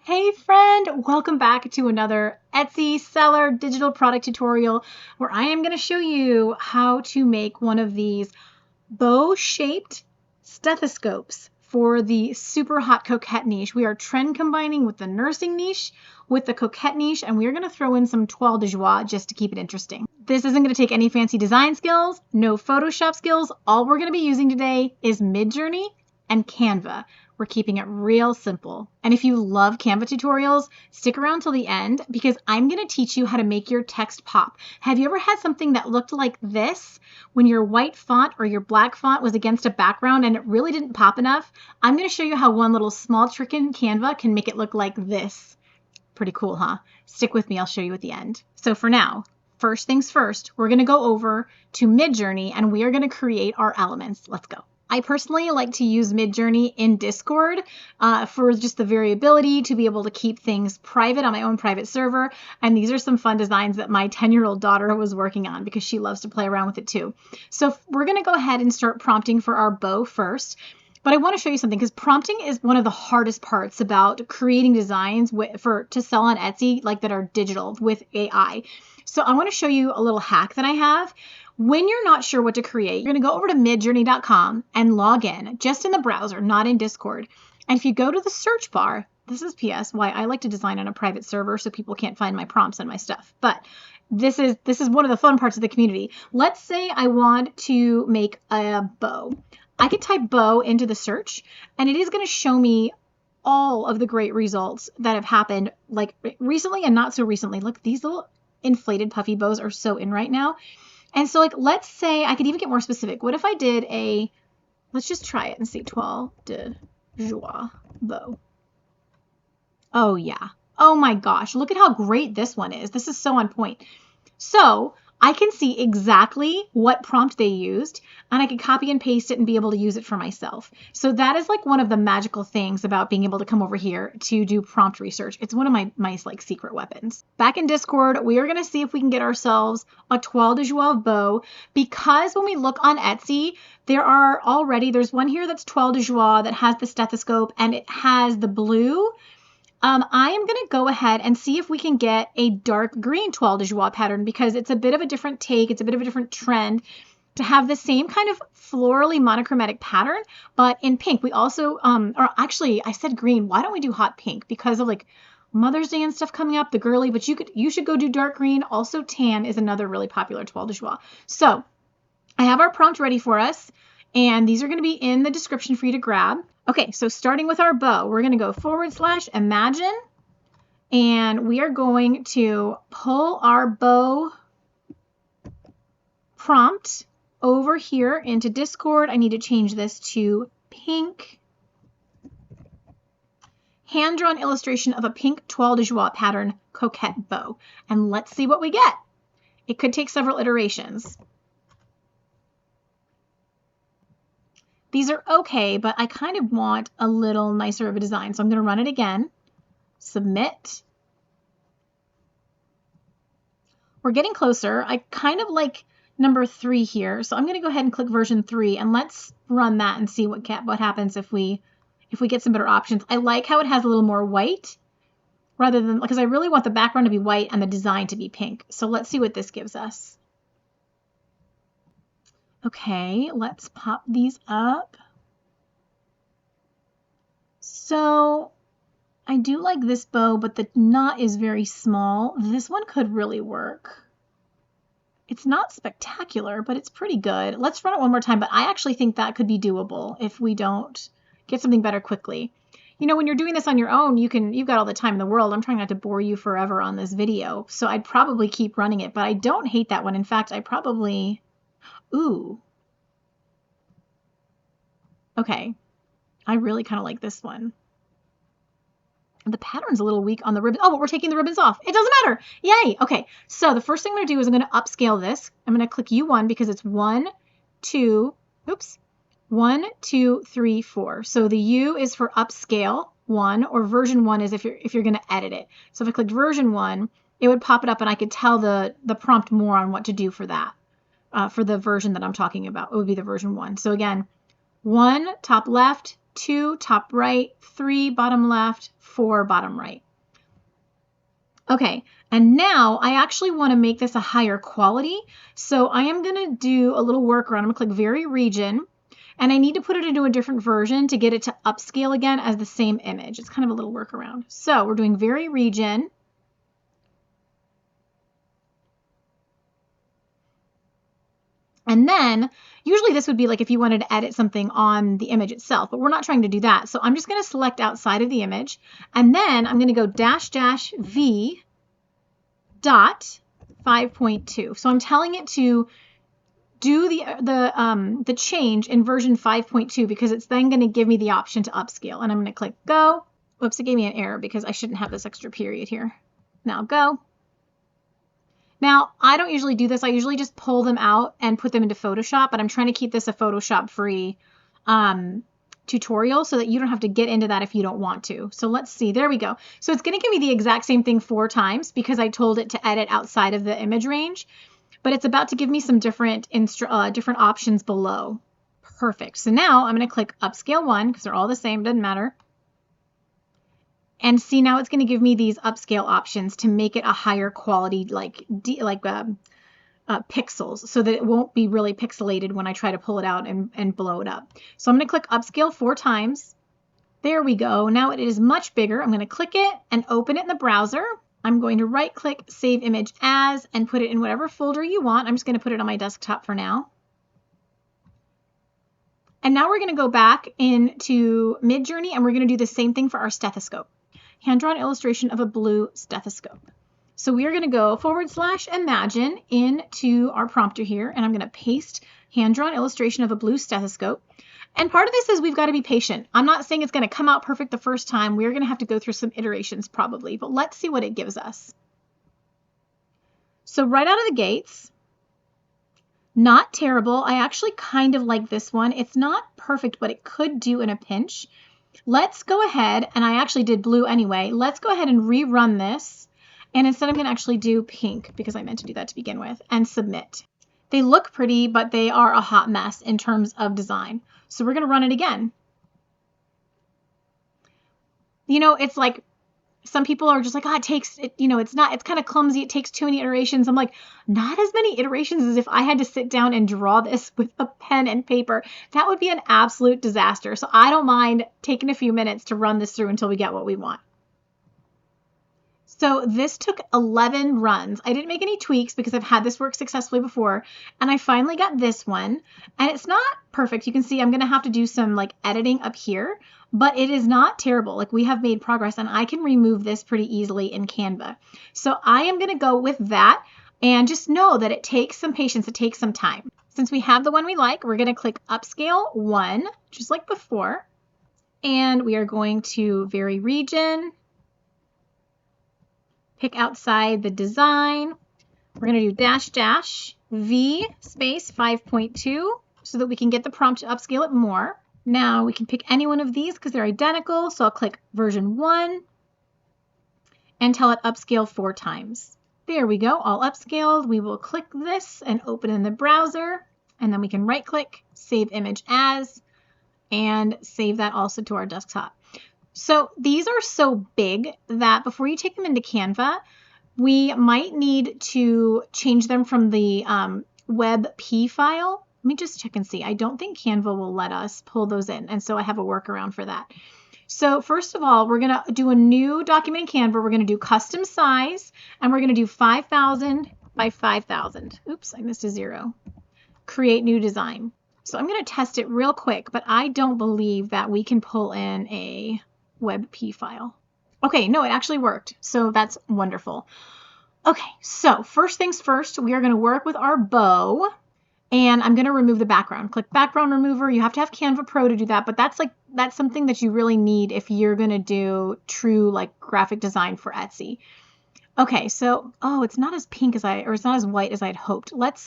Hey friend, welcome back to another Etsy seller digital product tutorial where I am going to show you how to make one of these bow-shaped stethoscopes for the super hot coquette niche. We are trend combining with the nursing niche, with the coquette niche, and we are going to throw in some toile de joie just to keep it interesting. This isn't going to take any fancy design skills, no Photoshop skills. All we're going to be using today is Midjourney and Canva. We're keeping it real simple. And if you love Canva tutorials, stick around till the end because I'm going to teach you how to make your text pop. Have you ever had something that looked like this when your white font or your black font was against a background and it really didn't pop enough? I'm going to show you how one little small trick in Canva can make it look like this. Pretty cool, huh? Stick with me, I'll show you at the end. So for now, first things first, we're going to go over to Midjourney and we are going to create our elements. Let's go. I personally like to use Midjourney in Discord for just the variability, to be able to keep things private on my own private server. And these are some fun designs that my 10-year-old daughter was working on because she loves to play around with it too. So we're going to go ahead and start prompting for our bow first. But I want to show you something because prompting is one of the hardest parts about creating designs to sell on Etsy, like that are digital with AI. So I want to show you a little hack that I have. When you're not sure what to create, you're going to go over to midjourney.com and log in just in the browser, not in Discord. And if you go to the search bar, this is PS why I like to design on a private server so people can't find my prompts and my stuff. But this is one of the fun parts of the community. Let's say I want to make a bow. I can type bow into the search and it is going to show me all of the great results that have happened like recently and not so recently. Look, these little inflated puffy bows are so in right now. And so, like, let's say I could even get more specific. What if I did let's just try it and see, toile de joie bow. Oh, yeah. Oh, my gosh. Look at how great this one is. This is so on point. So I can see exactly what prompt they used, and I can copy and paste it and be able to use it for myself. So that is like one of the magical things about being able to come over here to do prompt research. It's one of my like secret weapons. Back in Discord, we are going to see if we can get ourselves a toile de joie bow, because when we look on Etsy, there's one here that's toile de joie that has the stethoscope and it has the blue. I am going to go ahead and see if we can get a dark green toile de joie pattern because it's a bit of a different take. It's a bit of a different trend to have the same kind of florally monochromatic pattern, but in pink. We also, or actually I said green. Why don't we do hot pink? Because of like Mother's Day and stuff coming up, the girly, but you should go do dark green. Also tan is another really popular toile de joie. So I have our prompt ready for us. And these are going to be in the description for you to grab. Okay, so starting with our bow, we're going to go /imagine, and we are going to pull our bow prompt over here into Discord. I need to change this to pink. Hand-drawn illustration of a pink toile de joie pattern coquette bow. And let's see what we get. It could take several iterations. These are okay, but I kind of want a little nicer of a design. So I'm going to run it again. Submit. We're getting closer. I kind of like number 3 here. So I'm going to go ahead and click version 3 and let's run that and see what happens if we get some better options. I like how it has a little more white rather than, because I really want the background to be white and the design to be pink. So let's see what this gives us. Okay, let's pop these up. So I do like this bow, but the knot is very small. This one could really work. It's not spectacular, but it's pretty good. Let's run it one more time, but I actually think that could be doable if we don't get something better quickly. You know, when you're doing this on your own, you've got all the time in the world. I'm trying not to bore you forever on this video, so I'd probably keep running it, but I don't hate that one. In fact, ooh. Okay, I really kind of like this one. The pattern's a little weak on the ribbon. Oh, but we're taking the ribbons off. It doesn't matter. Yay. Okay, so the first thing I'm going to do is I'm going to upscale this. I'm going to click U1 because it's 1, 2, 3, 4. So the U is for upscale 1, or version 1 is if you're going to edit it. So if I clicked version 1, it would pop it up and I could tell the prompt more on what to do for that. For the version that I'm talking about, it would be the version 1. So again, 1, top left, 2 top right, 3 bottom left, 4 bottom right. Okay, and now I actually want to make this a higher quality. So I am going to do a little workaround. I'm going to click Vary Region, and I need to put it into a different version to get it to upscale again as the same image. It's kind of a little workaround. So we're doing Vary Region. And then usually this would be like if you wanted to edit something on the image itself, but we're not trying to do that. So I'm just going to select outside of the image, and then I'm going to go --V dot 5.2. So I'm telling it to do the change in version 5.2 because it's then going to give me the option to upscale. And I'm going to click go. Whoops, it gave me an error because I shouldn't have this extra period here. Now go. Now, I don't usually do this. I usually just pull them out and put them into Photoshop, but I'm trying to keep this a Photoshop-free tutorial so that you don't have to get into that if you don't want to. So let's see. There we go. So it's going to give me the exact same thing 4 times because I told it to edit outside of the image range, but it's about to give me some different options below. Perfect. So now I'm going to click Upscale 1 because they're all the same. Doesn't matter. And see, now it's going to give me these upscale options to make it a higher quality, pixels, so that it won't be really pixelated when I try to pull it out and blow it up. So I'm going to click Upscale 4 times. There we go. Now it is much bigger. I'm going to click it and open it in the browser. I'm going to right click, Save Image As, and put it in whatever folder you want. I'm just going to put it on my desktop for now. And now we're going to go back into Midjourney and we're going to do the same thing for our stethoscope. Hand-drawn illustration of a blue stethoscope. So we are going to go /imagine into our prompter here, and I'm going to paste hand-drawn illustration of a blue stethoscope. And part of this is we've got to be patient. I'm not saying it's going to come out perfect the first time. We're going to have to go through some iterations probably, but let's see what it gives us. So right out of the gates, not terrible. I actually kind of like this one. It's not perfect, but it could do in a pinch. Let's go ahead, and I actually did blue anyway. Let's go ahead and rerun this. And instead I'm going to actually do pink because I meant to do that to begin with, and submit. They look pretty, but they are a hot mess in terms of design. So we're going to run it again. You know, it's like some people are just like, oh, it's kind of clumsy. It takes too many iterations. I'm like, not as many iterations as if I had to sit down and draw this with a pen and paper. That would be an absolute disaster. So I don't mind taking a few minutes to run this through until we get what we want. So this took 11 runs. I didn't make any tweaks because I've had this work successfully before, and I finally got this one, and it's not perfect. You can see I'm going to have to do some editing up here, but it is not terrible. We have made progress, and I can remove this pretty easily in Canva. So I am going to go with that, and just know that it takes some patience. It takes some time. Since we have the one we like, we're going to click Upscale 1, just like before, and we are going to Vary Region. Pick outside the design. We're going to do --V space 5.2 so that we can get the prompt to upscale it more. Now we can pick any one of these because they're identical. So I'll click version 1 and tell it upscale 4 times. There we go, all upscaled. We will click this and open in the browser, and then we can right click, Save Image As, and save that also to our desktop. So these are so big that before you take them into Canva, we might need to change them from the WebP file. Let me just check and see. I don't think Canva will let us pull those in, and so I have a workaround for that. So first of all, we're going to do a new document in Canva. We're going to do custom size, and we're going to do 5,000 by 5,000. Oops, I missed a 0. Create new design. So I'm going to test it real quick, but I don't believe that we can pull in a WebP file. Okay, no, it actually worked. So that's wonderful. Okay, so first things first, we are going to work with our bow, and I'm going to remove the background. Click background remover. You have to have Canva Pro to do that, but that's something that you really need if you're going to do true graphic design for Etsy. Okay, so it's not as pink as it's not as white as I'd hoped. Let's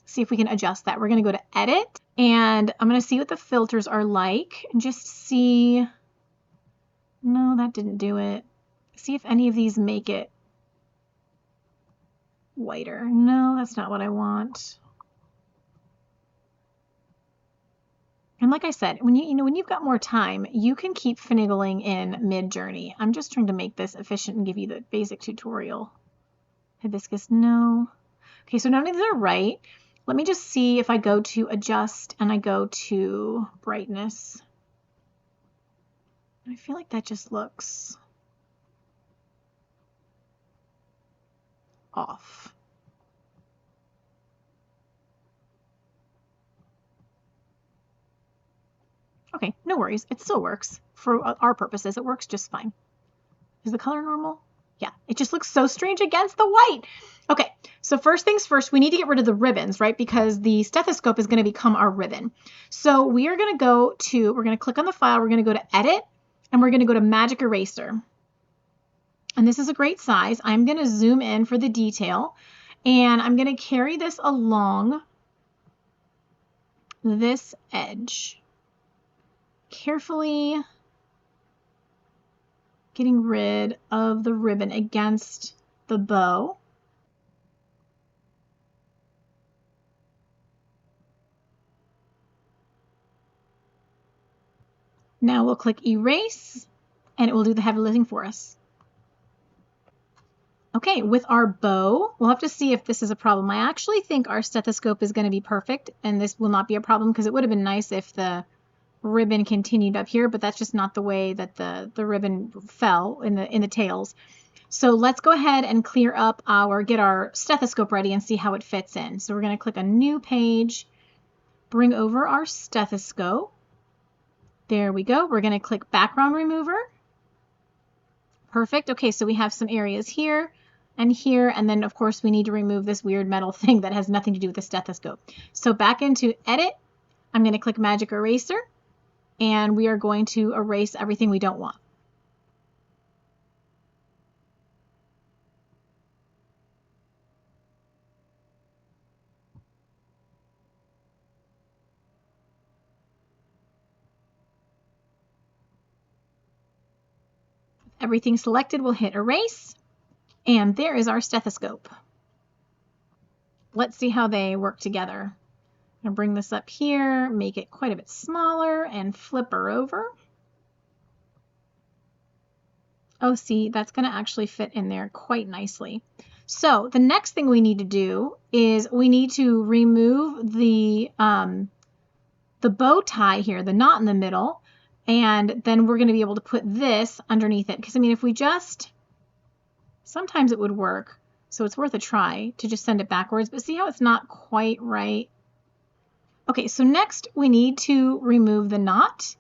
see if we can adjust that. We're going to go to edit, and I'm going to see what the filters are like and just see. No, that didn't do it. See if any of these make it whiter. No, that's not what I want. And like I said, when when you've got more time, you can keep finagling in Midjourney. I'm just trying to make this efficient and give you the basic tutorial. Hibiscus, no. Okay, so none of these are right. Let me just see if I go to adjust and I go to brightness. I feel like that just looks off. Okay, no worries. It still works. For our purposes, it works just fine. Is the color normal? Yeah, it just looks so strange against the white. Okay, so first things first, we need to get rid of the ribbons, right? Because the stethoscope is going to become our ribbon. So we are going to we're going to click on the file, we're going to go to edit, and we're going to go to magic eraser. And this is a great size. I'm going to zoom in for the detail, and I'm going to carry this along this edge, carefully getting rid of the ribbon against the bow. Now we'll click erase, and it will do the heavy lifting for us. Okay, with our bow, we'll have to see if this is a problem. I actually think our stethoscope is going to be perfect, and this will not be a problem because it would have been nice if the ribbon continued up here, but that's just not the way that the ribbon fell in the tails. So let's go ahead and clear up get our stethoscope ready and see how it fits in. So we're going to click a new page, bring over our stethoscope. There we go. We're going to click background remover. Perfect. Okay, so we have some areas here, and then of course we need to remove this weird metal thing that has nothing to do with the stethoscope. So back into edit, I'm going to click magic eraser, and we are going to erase everything we don't want. Everything selected, we'll hit erase, and there is our stethoscope. Let's see how they work together. I'm going to bring this up here, make it quite a bit smaller, and flip her over. Oh, see, that's going to actually fit in there quite nicely. So the next thing we need to do is we need to remove the bow tie here, the knot in the middle, and then we're going to be able to put this underneath it. Because, I mean, if we sometimes it would work, so it's worth a try to just send it backwards, but see how it's not quite right? Okay, so next we need to remove the knot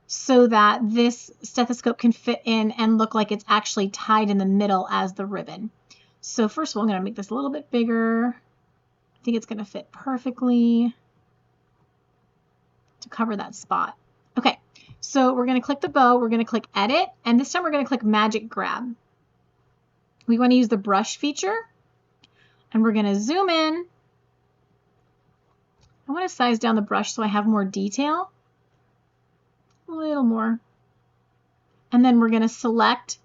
so that this stethoscope can fit in and look like it's actually tied in the middle as the ribbon. So first of all, I'm going to make this a little bit bigger. I think it's going to fit perfectly to cover that spot. Okay, so we're going to click the bow, we're going to click edit, and this time we're going to click magic grab. We want to use the brush feature, and we're going to zoom in. I want to size down the brush so I have more detail. A little more. And then we're going to select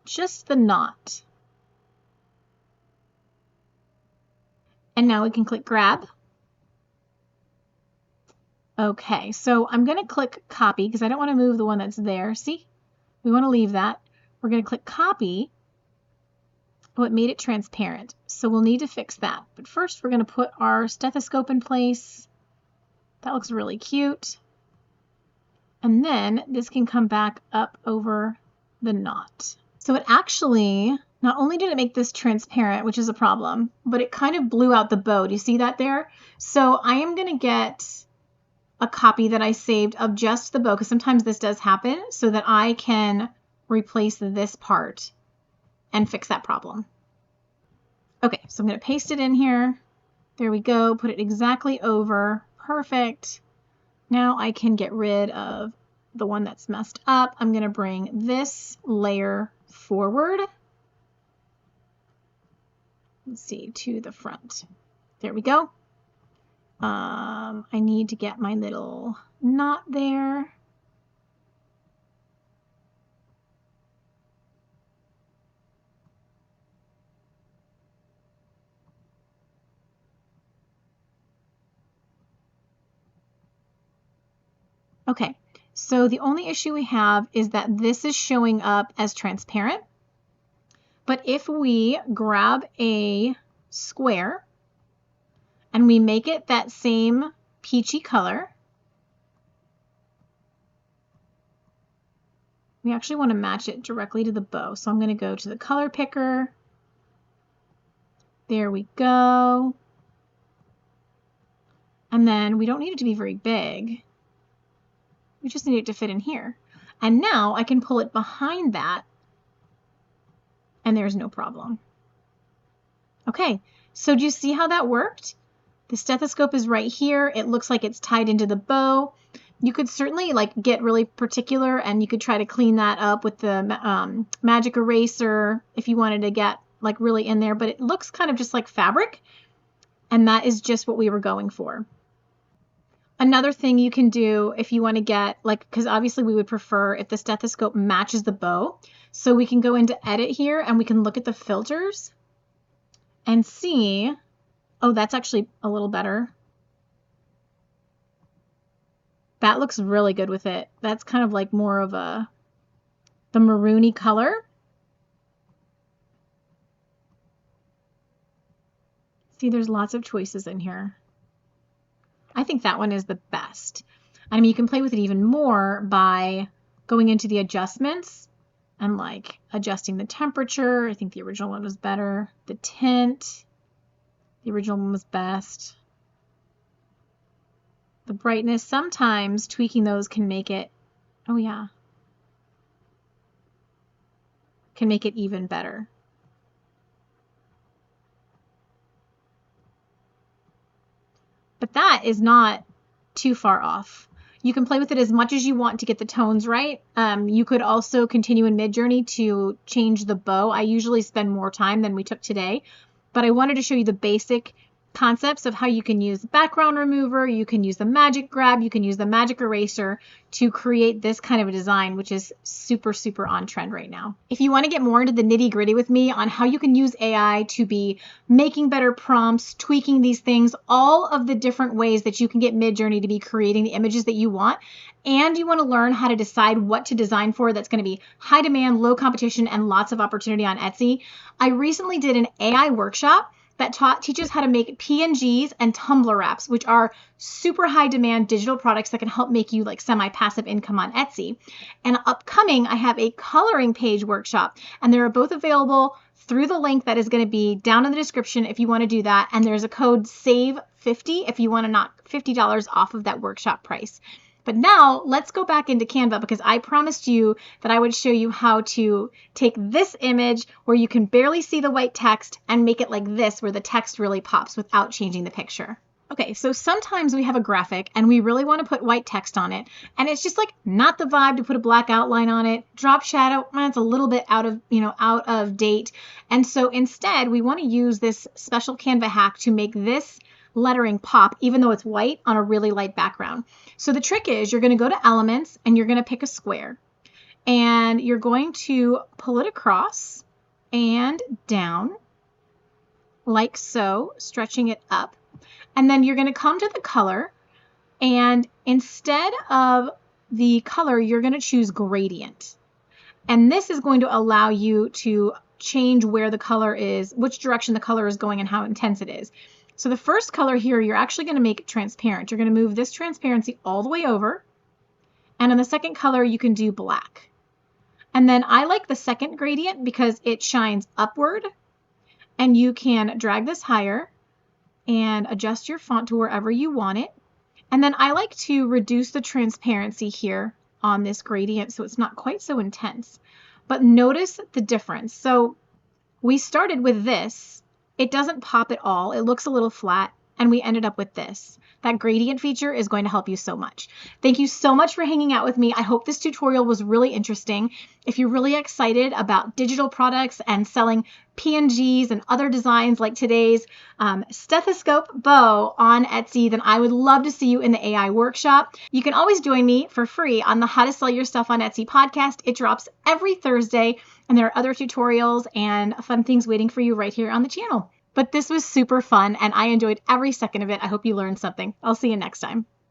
just the knot. And now we can click grab. Okay, so I'm going to click copy because I don't want to move the one that's there. See? We want to leave that. We're going to click copy. Oh, it made it transparent. So we'll need to fix that. But first we're going to put our stethoscope in place. That looks really cute. And then this can come back up over the knot. So it actually, not only did it make this transparent, which is a problem, but it kind of blew out the bow. Do you see that there? So I am going to get a copy that I saved of just the bow, because sometimes this does happen, so that I can replace this part and fix that problem. Okay, so I'm going to paste it in here. There we go. Put it exactly over. Perfect. Now I can get rid of the one that's messed up. I'm going to bring this layer forward. Let's see, to the front. There we go. I need to get my little knot there. Okay, so the only issue we have is that this is showing up as transparent. But if we grab a square and we make it that same peachy color, we actually want to match it directly to the bow. So I'm going to go to the color picker. There we go. And then we don't need it to be very big. We just need it to fit in here. And now I can pull it behind that and there's no problem. Okay, so do you see how that worked? The stethoscope is right here. It looks like it's tied into the bow. You could certainly like get really particular and you could try to clean that up with the magic eraser if you wanted to get like really in there, but it looks kind of just like fabric, and that is just what we were going for. Another thing you can do if you want to get like, because obviously we would prefer if the stethoscope matches the bow, so we can go into edit here and we can look at the filters and see, oh, that's actually a little better. That looks really good with it. That's kind of like more of the maroony color. See, there's lots of choices in here. I think that one is the best. I mean, you can play with it even more by going into the adjustments and like adjusting the temperature. I think the original one was better. The tint, the original one was best. The brightness, sometimes tweaking those can make it, oh yeah, can make it even better. But that is not too far off. You can play with it as much as you want to get the tones right. You could also continue in Midjourney to change the bow. I usually spend more time than we took today, but I wanted to show you the basic concepts of how you can use the background remover, you can use the magic grab, you can use the magic eraser to create this kind of a design, which is super, super on trend right now. If you want to get more into the nitty gritty with me on how you can use AI to be making better prompts, tweaking these things, all of the different ways that you can get Midjourney to be creating the images that you want, and you want to learn how to decide what to design for that's going to be high demand, low competition, and lots of opportunity on Etsy, I recently did an AI workshop that teaches how to make PNGs and Tumblr wraps, which are super high demand digital products that can help make you like semi-passive income on Etsy. And upcoming, I have a coloring page workshop, and they're both available through the link that is going to be down in the description if you want to do that. And there's a code SAVE50 if you want to knock $50 off of that workshop price. But now let's go back into Canva, because I promised you that I would show you how to take this image where you can barely see the white text and make it like this, where the text really pops without changing the picture. Okay, so sometimes we have a graphic and we really want to put white text on it, and it's just like not the vibe to put a black outline on it. Drop shadow, it's a little bit out of date. And so instead we want to use this special Canva hack to make this lettering pop, even though it's white on a really light background. So the trick is you're going to go to elements and you're going to pick a square, and you're going to pull it across and down like so, stretching it up. And then you're going to come to the color, and instead of the color, you're going to choose gradient. And this is going to allow you to change where the color is, which direction the color is going and how intense it is. So the first color here, you're actually going to make it transparent. You're going to move this transparency all the way over. And on the second color, you can do black. And then I like the second gradient because it shines upward, and you can drag this higher and adjust your font to wherever you want it. And then I like to reduce the transparency here on this gradient so it's not quite so intense. But notice the difference. So we started with this. It doesn't pop at all. It looks a little flat, and we ended up with this. That gradient feature is going to help you so much. Thank you so much for hanging out with me. I hope this tutorial was really interesting. If you're really excited about digital products and selling PNGs and other designs like today's stethoscope bow on Etsy, then I would love to see you in the AI workshop. You can always join me for free on the How to Sell Your Stuff on Etsy podcast. It drops every Thursday, and there are other tutorials and fun things waiting for you right here on the channel. But this was super fun, and I enjoyed every second of it. I hope you learned something. I'll see you next time.